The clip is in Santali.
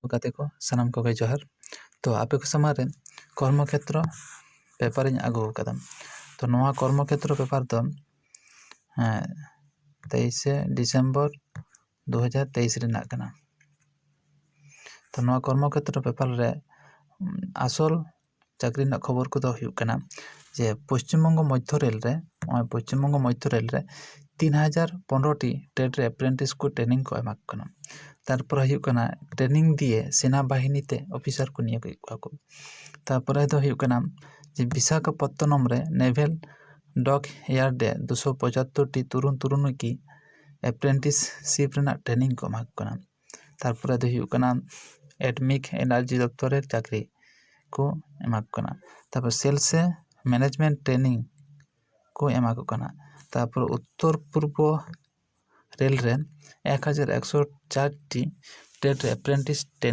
गाते को सानाम को जोहार। तो आपे को समाज रे कर्मक्षेत्र पेपर इन आगू कदम तो नवा कर्मक्षेत्र पेपर तो 23 डिसेम्बर 2023 रे नाग कना। तो नवा कर्मक्षेत्र पेपर रे आसल चाकरी ना खबर को हुयुग कना जे पश्चिमबंग मध्य रेल रे 3015 टी ट्रेड रे अप्रेंटिस को ट्रेनिंग को एमा कना। तारपर हुयुग कना ट्रेनिंग दिए सेना बाहिनी ते ऑफिसर को नियोग को। तारपर दो हुयुग कना जे विशाखापत्तनम रे नेवल डॉक यार्ड 275 टी तुरुन की अप्रेंटिसशिप रेना ट्रेनिंग को एमा कना। तारपर दो हुयुग कना एटमिक एनर्जी दफ्तर रे चाकरी को एमा कना। तारपर सेल्स मैनेजमेंट ट्रेनिंग को एमा कना। तारपर उत्तर पूर्व रेल रे 1104 टी ट्रेड अप्रेंटिस ट्रेनिंग